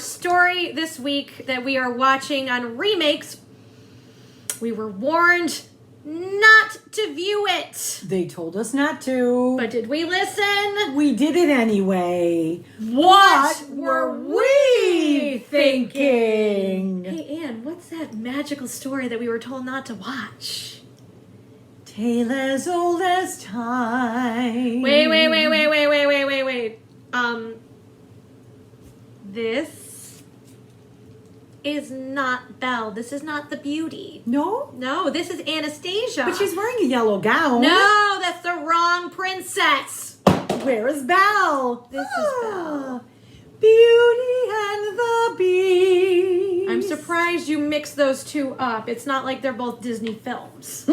story this week that we are watching on Remakes, we were warned not to view it. They told us not to. But did we listen? We did it anyway. What were we thinking? Hey, Anne, what's that magical story that we were told not to watch? Tale as old as time. Wait. This is not Belle. This is not the beauty. No? No, this is Anastasia. But she's wearing a yellow gown. No, that's the wrong princess. Where is Belle? This is Belle. Beauty and the Beast. I'm surprised you mixed those two up. It's not like they're both Disney films.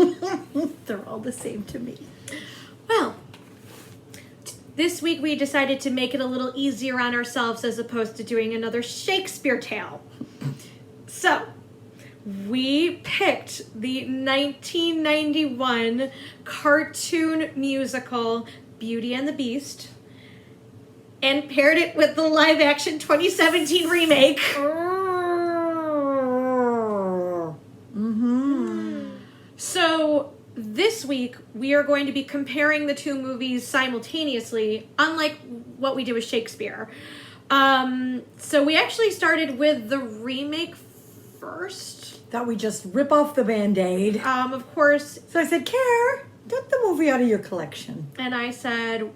They're all the same to me. Well, this week we decided to make it a little easier on ourselves as opposed to doing another Shakespeare tale. So, we picked the 1991 cartoon musical Beauty and the Beast and paired it with the live-action 2017 remake. So, this week, we are going to be comparing the two movies simultaneously, unlike what we did with Shakespeare. So we actually started with the remake first. Thought we just rip off the Band-Aid. Of course. So I said, Kerr, get the movie out of your collection. And I said,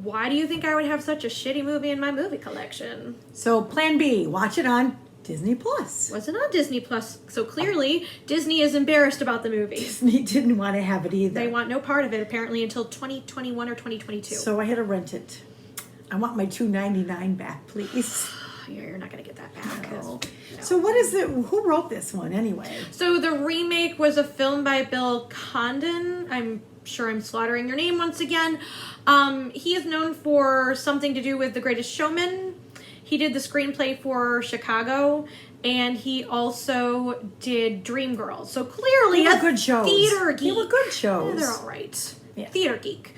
why do you think I would have such a shitty movie in my movie collection? So plan B, watch it on Disney Plus. Wasn't on Disney Plus, so clearly Disney is embarrassed about the movie. Disney didn't want to have it either. They want no part of it apparently until 2021 or 2022. So I had to rent it. I want my $2.99 back, please. You're not going to get that back. No. So what is it? Who wrote this one anyway? So the remake was a film by Bill Condon. I'm sure I'm slaughtering your name once again. He is known for something to do with The Greatest Showman. He did the screenplay for Chicago, and he also did Dreamgirls. So clearly, they were good shows. Theater geek. They were good shows. Yeah, they're all right. Yeah. Theater geek.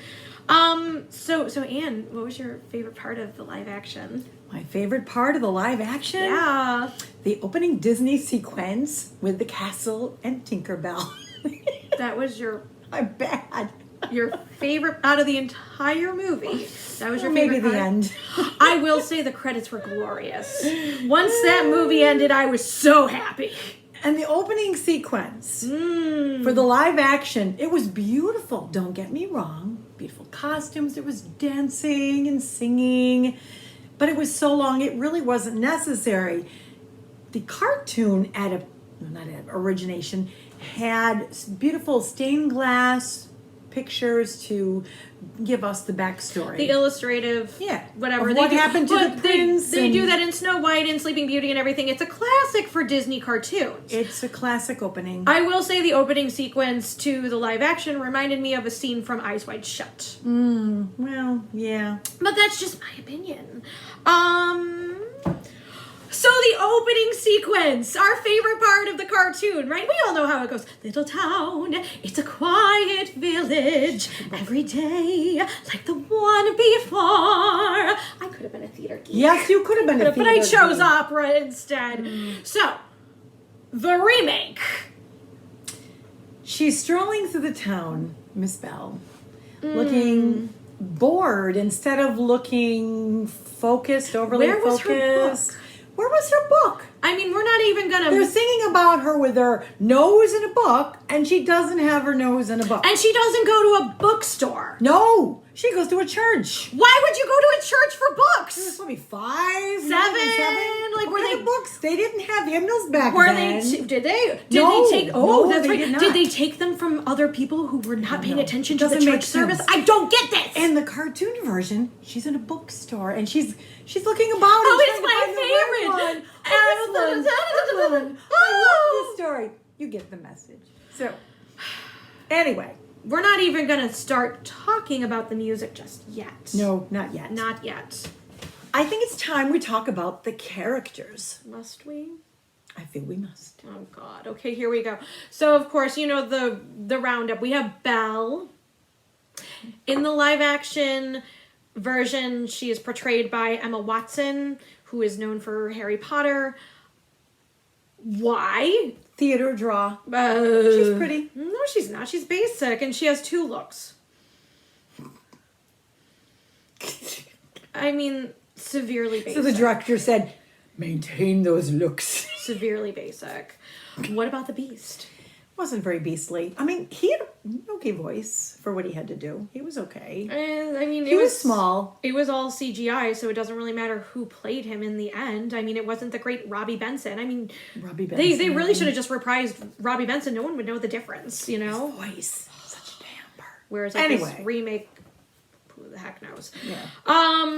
So Anne, what was your favorite part of the live action? My favorite part of the live action? Yeah. The opening Disney sequence with the castle and Tinkerbell. That was your I'm bad. Your favorite out of the entire movie. That was your favorite maybe part? the end. I will say the credits were glorious. Once that movie ended, I was so happy. And the opening sequence for the live action, it was beautiful. Don't get me wrong. Beautiful costumes. There was dancing and singing. But it was so long, it really wasn't necessary. The cartoon origination had beautiful stained glass pictures to give us the backstory. The illustrative, whatever. Of what happened to the prince. They do that in Snow White and Sleeping Beauty and everything. It's a classic for Disney cartoons. It's a classic opening. I will say the opening sequence to the live action reminded me of a scene from Eyes Wide Shut. Well, yeah. But that's just my opinion. So the opening sequence, our favorite part of the cartoon, right? We all know how it goes. Little town, it's a quiet village. Every day, like the one before. I could have been a theater geek. Yes, you could have been a theater But I chose geek. opera instead. So, the remake. She's strolling through the town, Miss Belle, looking bored instead of looking focused, overly Where was focused. her book? Where was her book? I mean, we're not even gonna... They're singing about her with her nose in a book, and she doesn't have her nose in a book. And she doesn't go to a bookstore. No, she goes to a church. Why would you go to a church for books? There was probably 5, Seven? Like, What were kind they of books? They didn't have hymnals back Were then. did they? Did No, they take? no, That's they right. did not. Did they take them from other people who were not paying know. attention It to the doesn't church make service? sense. I don't get this. And the cartoon version, she's in a bookstore, and she's looking about. Oh, and it's trying to find the my right favorite. one. Oh, this one. I love this story. You get the message. So, anyway. We're not even going to start talking about the music just yet. No, not yet. Not yet. I think it's time we talk about the characters. Must we? I feel we must. Oh, God. Okay, here we go. So, of course, you know the roundup. We have Belle. In the live-action version, she is portrayed by Emma Watson, who is known for Harry Potter. Why? Theater draw. She's pretty. No, she's not. She's basic, and she has 2 looks. I mean, severely basic. So the director said, maintain those looks. Severely basic. What about the Beast? Wasn't very beastly. I mean, he had an okay voice for what he had to do. He was okay. I mean, He was small. It was all CGI, so it doesn't really matter who played him in the end. I mean, it wasn't the great Robbie Benson. I mean, Robbie Benson. They really should have just reprised Robbie Benson. No one would know the difference, you know? His voice. Such a damn part. Whereas like this remake, who the heck knows? Yeah.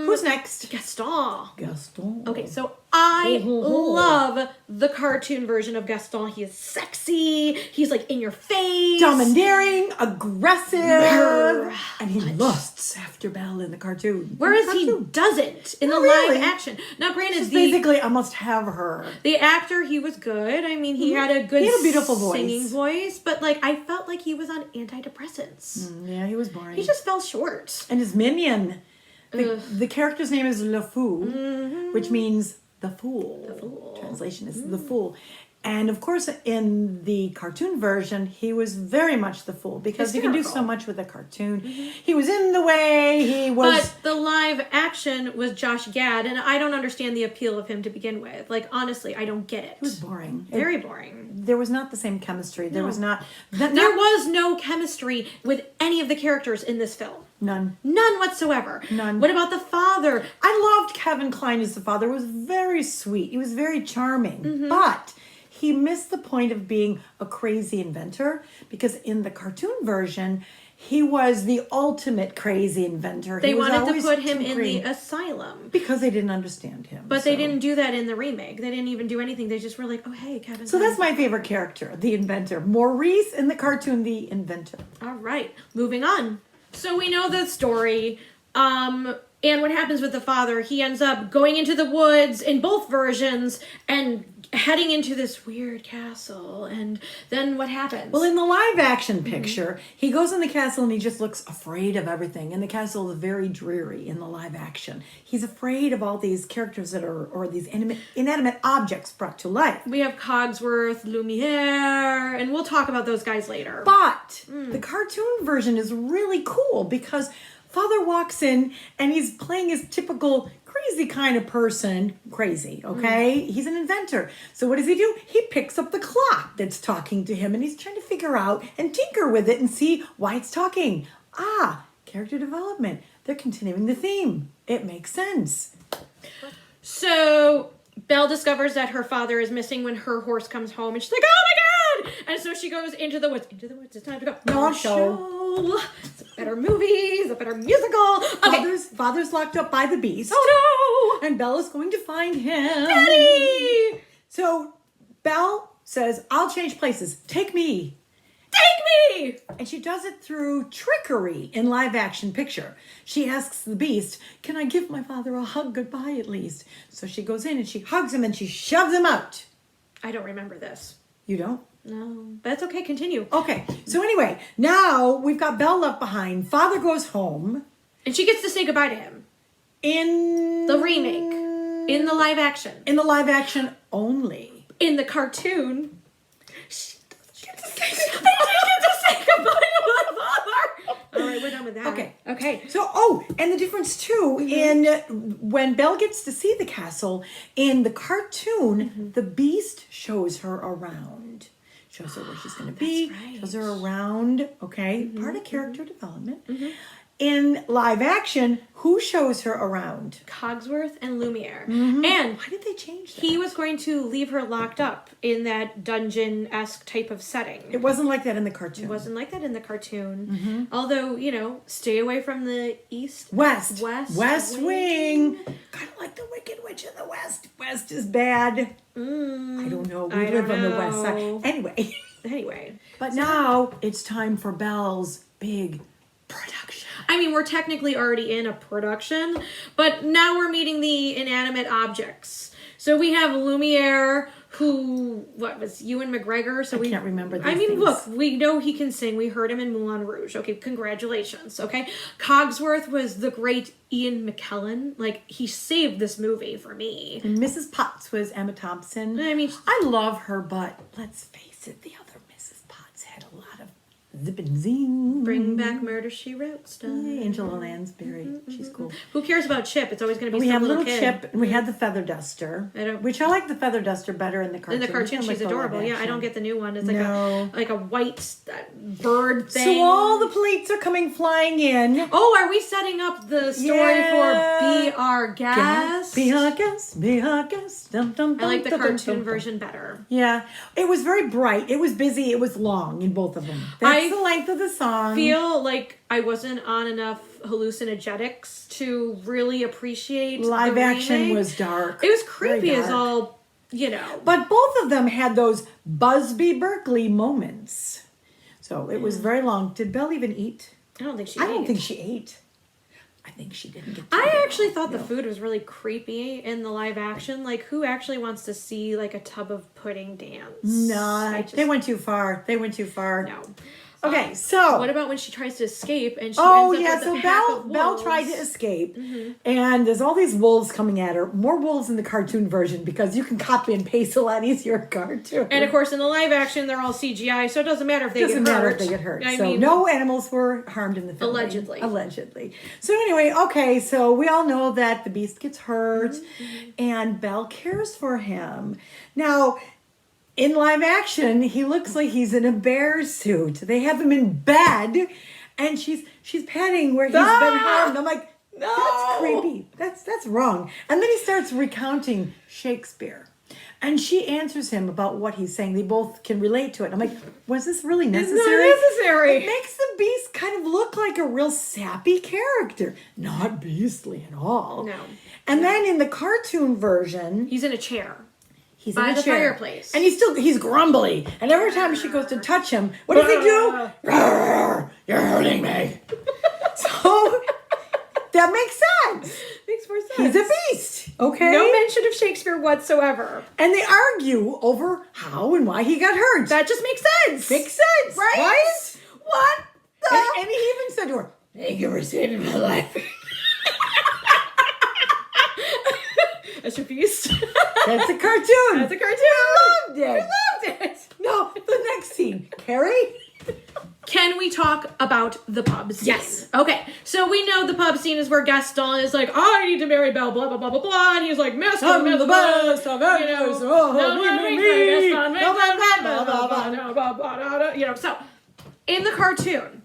Who's next? Gaston. Okay, so I love the cartoon version of Gaston. He is sexy. He's like in your face. Domineering, aggressive. And he lusts after Belle in the cartoon. Whereas he doesn't in the live action. Now, granted, basically, I must have her. The actor, he was good. I mean, he had a good he had a beautiful singing voice. But like, I felt like he was on antidepressants. Yeah, he was boring. He just fell short. And his minion. The character's name is Le Fou, which means the fool. The fool. Translation is the fool. And of course, in the cartoon version, he was very much the fool because he can do so much with a cartoon. He was in the way. He was. But the live action was Josh Gad, and I don't understand the appeal of him to begin with. Like, honestly, I don't get it. He was boring. Very boring. There was not the same chemistry. There was not. There was no chemistry with any of the characters in this film. None whatsoever. None. What about the father? I loved Kevin Kline as the father. He was very sweet. He was very charming. But he missed the point of being a crazy inventor because in the cartoon version, he was the ultimate crazy inventor. They wanted to put him in the asylum. Because they didn't understand him. But they didn't do that in the remake. They didn't even do anything. They just were like, oh, hey, Kevin. So that's my favorite character, the inventor. Maurice in the cartoon, the inventor. All right. Moving on. So we know the story. And what happens with the father, he ends up going into the woods in both versions and heading into this weird castle. And then what happens? Well, in the live action picture, he goes in the castle and he just looks afraid of everything. And the castle is very dreary in the live action. He's afraid of all these characters that are, or these inanimate objects brought to life. We have Cogsworth, Lumiere, and we'll talk about those guys later. But the cartoon version is really cool because Father walks in and he's playing his typical crazy kind of person. Crazy, okay? He's an inventor. So what does he do? He picks up the clock that's talking to him and he's trying to figure out and tinker with it and see why it's talking. Character development. They're continuing the theme. It makes sense. So Belle discovers that her father is missing when her horse comes home and she's like, oh my God! And so she goes into the woods. Into the woods. It's time to go. No show. It's a better movie. It's a better musical. Okay. Father's locked up by the beast. Oh no! And Belle is going to find him. Daddy! So Belle says, I'll change places. Take me. Take me! And she does it through trickery in live action picture. She asks the beast, can I give my father a hug goodbye at least? So she goes in and she hugs him and she shoves him out. I don't remember this. You don't? No. But that's okay. Continue. Okay. So anyway, now we've got Belle left behind. Father goes home. And she gets to say goodbye to him. In the remake. In the live action. In the live action only. In the cartoon, she doesn't get to say goodbye to my father. All right, we're done with that. Okay. So, and the difference too, in when Belle gets to see the castle, in the cartoon, the beast shows her around. Shows her where she's going to be. Right. Shows her around. Okay. Part of character development. In live action, who shows her around? Cogsworth and Lumiere. And why did they change that? He was going to leave her locked up in that dungeon-esque type of setting. It wasn't like that in the cartoon. It wasn't like that in the cartoon. Although, stay away from the West Wing. Kind of like the Wicked Witch in the West. West is bad. I don't know. We live on the west side. Anyway. But now it's time for Belle's big production. I mean, we're technically already in a production, but now we're meeting the inanimate objects. So we have Lumiere, what was Ewan McGregor? So I can't remember these I mean, things. look, we know he can sing. We heard him in Moulin Rouge. Okay, congratulations. Okay, Cogsworth was the great Ian McKellen. Like, he saved this movie for me. And Mrs. Potts was Emma Thompson. I mean, I love her, but let's face it, the other Mrs. Potts had a lot of zip and zing. Bring back Murder, She Wrote stuff. Angela Lansbury. She's cool. Who cares about Chip? It's always going to be We some have little little kid. Chip, and we had the feather duster, I which I like the feather duster better in the cartoon. In the cartoon, I like she's the live adorable. Yeah, I action. don't get the new one. It's like No. a white bird thing. So all the plates are coming flying in. Oh, are we setting up the story for Be Our Guest? Be our guest, be our guest. Dum, dum, I like the dum, dum, cartoon dum, dum. version better. Yeah, it was very bright. It was busy. It was long in both of them. That's the length of the song. Feel like I wasn't on enough hallucinogenics to really appreciate Live the action remake. was dark. It was Very creepy as dark. all, you know. But both of them had those Busby Berkeley moments. So it was very long. Did Belle even eat? I don't think she I don't ate. think she ate. I think she didn't get to I eat actually all. thought the No. food was really creepy in the live action. Like, who actually wants to see like a tub of pudding dance? No, they went too far. They went too far. No. Okay, so What about when she tries to escape and she oh ends up yeah, with so a pack Belle of Belle tried to wolves? escape, and there's all these wolves coming at her. More wolves in the cartoon version because you can copy and paste a lot easier in cartoon. And of course, in the live action, they're all CGI, so it doesn't matter if they doesn't get hurt. matter if they get hurt. I So mean, no animals were harmed in the film. Allegedly. Allegedly. So anyway, okay, so we all know that the beast gets hurt, Mm-hmm. and Belle cares for him. Now, in live action, he looks like he's in a bear suit. They have him in bed, and she's patting where he's been harmed. I'm like, No. that's creepy. That's wrong. And then he starts recounting Shakespeare. And she answers him about what he's saying. They both can relate to it. I'm like, was this really necessary? It's not necessary. It makes the beast kind of look like a real sappy character. Not beastly at all. No. And then in the cartoon version, He's in a chair. he's By in a the chair. fireplace. And he's grumbly. And every time she goes to touch him, what does he do? "Grrr, you're hurting me." So that makes sense. Makes more sense. He's a beast. Okay? No mention of Shakespeare whatsoever. And they argue over how and why he got hurt. That just makes sense. Makes sense, Right? right? What the? And he even said to her, "Thank you for saving my life." That's your beast. That's a cartoon. That's a cartoon. I loved it. I loved it. No, the next scene. Carrie? Can we talk about the pub scene? Yes. Okay, so we know the pub scene is where Gaston is like, I need to marry Belle, blah, blah, blah, blah, blah. And he's like, Master, I'm Master, the best of you know, actors. you know, so in the cartoon,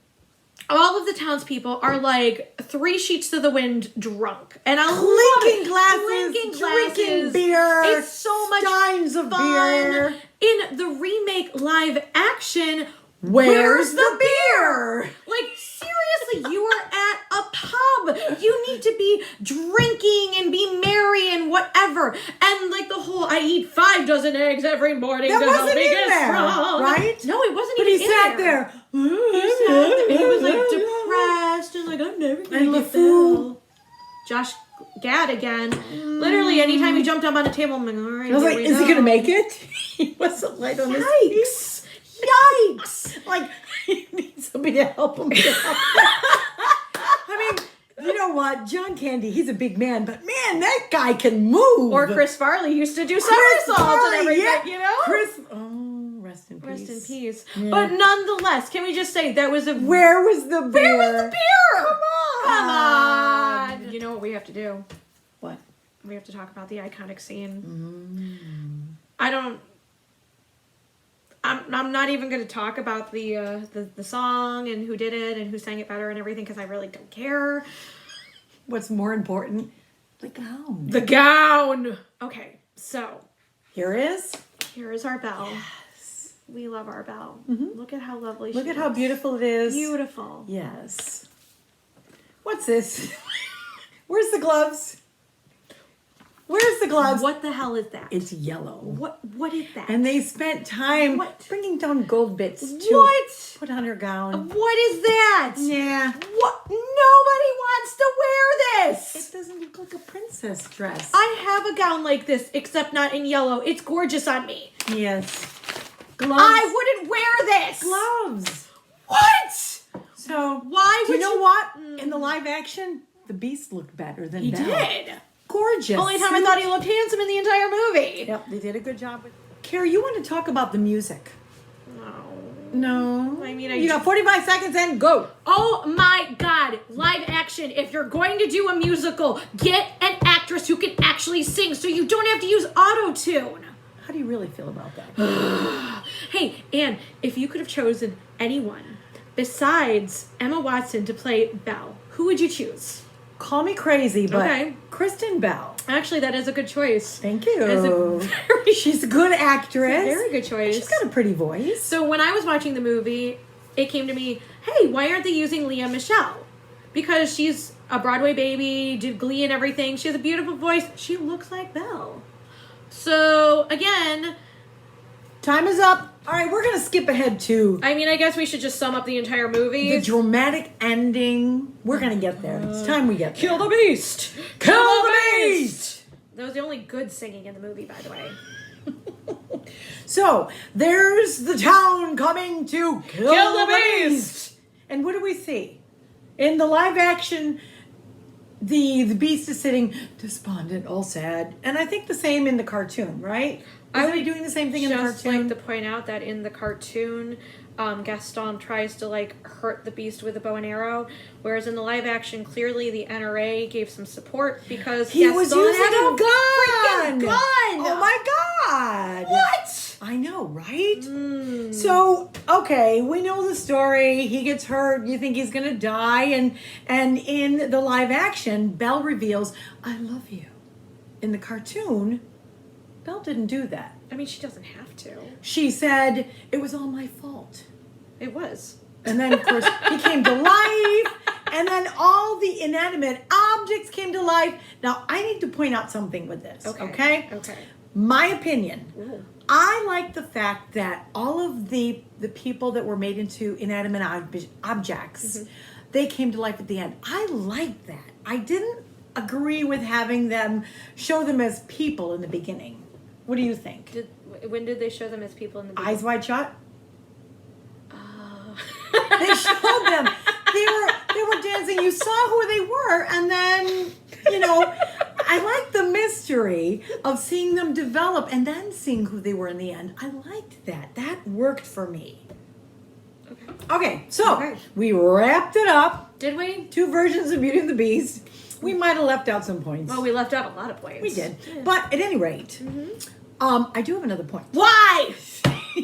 all of the townspeople are like 3 sheets to the wind drunk. And I love Clinking it. glasses, drinking beer, It's so much steins of fun. beer. In the remake live action, Where's the beer? like, seriously, you are at a pub. You need to be drinking and be merry and whatever. And like the whole, I eat 5 dozen eggs every morning That to help wasn't me in get there, strong. right? No, it wasn't But even he in sat there. there. He sat there. He was like depressed and like, I'm never gonna And get LeFou. Belle. Josh Gad again. Literally, anytime he jumped up on a table, I'm like, all right, I was here like, we is he go. gonna make it? He wasn't light on his feet. Yikes. Yikes! Like, he needs somebody to help him get up. I mean, you know what? John Candy, he's a big man, but man, that guy can move. Or Chris Farley used to do Chris somersaults and Farley, everything, yeah. you know? Rest in peace. Rest in peace. Yeah. But nonetheless, can we just say that was a... Where was the beer? Where was the beer? Come on! Come on! You know what we have to do? What? We have to talk about the iconic scene. Mm. I don't... I'm not even going to talk about the song and who did it and who sang it better and everything because I really don't care. What's more important? The gown. The gown! Okay, so Here is. here is our Belle. Yes. We love our Belle. Mhm. Look at how lovely Look she at how is. beautiful it is. Beautiful. Yes. What's this? Where's the gloves? Where's the gloves? What the hell is that? It's yellow. What is that? And they spent time bringing down gold bits to What? put on her gown. What is that? Yeah. What? Nobody wants to wear this. It doesn't look like a princess dress. I have a gown like this, except not in yellow. It's gorgeous on me. Yes. Gloves. I wouldn't wear this. Gloves. What? So Why do would you know what? In the live action, the Beast looked better than He Belle. did. Gorgeous. Only time I thought he looked handsome in the entire movie. Yep, they did a good job with. Kerri, you want to talk about the music? No. I mean, you got 45 seconds and go. Oh my God! Live action. If you're going to do a musical, get an actress who can actually sing, so you don't have to use auto-tune. How do you really feel about that? Hey, Anne, if you could have chosen anyone besides Emma Watson to play Belle, who would you choose? Call me crazy, but Okay. Kristen Bell. Actually, that is a good choice. Thank you. That is a very, She's a good actress. very good choice. She's got a pretty voice. So when I was watching the movie, it came to me, hey, why aren't they using Leah Michele? Because she's a Broadway baby, did Glee and everything. She has a beautiful voice. She looks like Belle. So, again, Time is up. All right, we're going to skip ahead to I mean, I guess we should just sum up the entire movie. the dramatic ending. We're going to get there. It's time we get there. Kill the beast! Kill the beast! That was the only good singing in the movie, by the way. So, there's the town coming to kill the beast. And what do we see? In the live action, the beast is sitting despondent, all sad. And I think the same in the cartoon, right? Are we doing the same thing in the Just cartoon? like to point out that in the cartoon, Gaston tries to hurt the beast with a bow and arrow, whereas in the live action, clearly the NRA gave some support because He Gaston was using had a gun. freaking gun. Oh my God! What? I know, right? So, okay, we know the story. He gets hurt. You think he's gonna die, and in the live action, Belle reveals, "I love you." In the cartoon, Belle didn't do that. I mean, she doesn't have to. She said, "It was all my fault." It was. And then, of course, he came to life, and then all the inanimate objects came to life. Now, I need to point out something with this, okay? Okay. My opinion. Ooh. I like the fact that all of the people that were made into inanimate objects, they came to life at the end. I like that. I didn't agree with having them show them as people in the beginning. What do you think? When did they show them as people in the beginning? Eyes wide shut? They showed them. They were dancing. You saw who they were, and then, I like the mystery of seeing them develop and then seeing who they were in the end. I liked that. That worked for me. Okay, so we wrapped it up. Did we? 2 versions of Beauty and the Beast. We might have left out some points. Well, we left out a lot of points. We did. But at any rate, I do have another point. Why?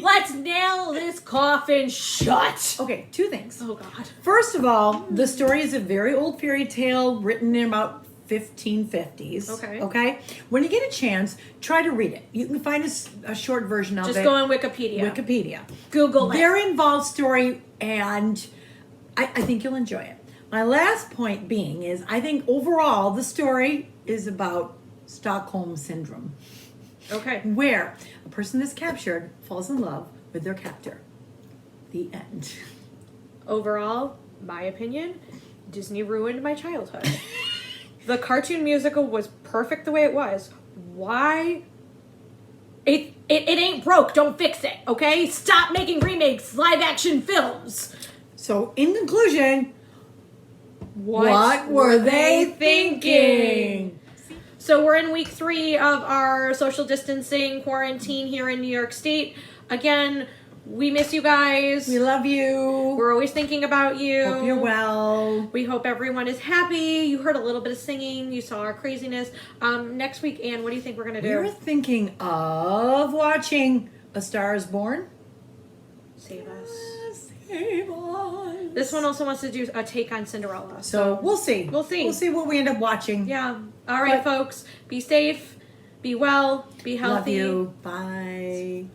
Let's nail this coffin shut. Okay, 2 things. Oh, God. First of all, the story is a very old fairy tale written in about 1550s. Okay. Okay? When you get a chance, try to read it. You can find a short version of it. Just go on Wikipedia. Wikipedia. Google it. Very involved story, and I think you'll enjoy it. My last point being is I think overall the story is about Stockholm Syndrome, Okay. where a person that's captured falls in love with their captor. The end. Overall, my opinion, Disney ruined my childhood. The cartoon musical was perfect the way it was. Why? It ain't broke. Don't fix it, okay? Stop making remakes, live action films. So, in conclusion, What were they thinking? So we're in week 3 of our social distancing quarantine here in New York State. Again, we miss you guys. We love you. We're always thinking about you. Hope you're well. We hope everyone is happy. You heard a little bit of singing. You saw our craziness. Next week, Anne, what do you think we're going to do? We're thinking of watching A Star is Born. Save us. Save us. This one also wants to do a take on Cinderella. So we'll see. We'll see. We'll see what we end up watching. Yeah. All right, folks. Be safe. Be well. Be healthy. Love you. Bye.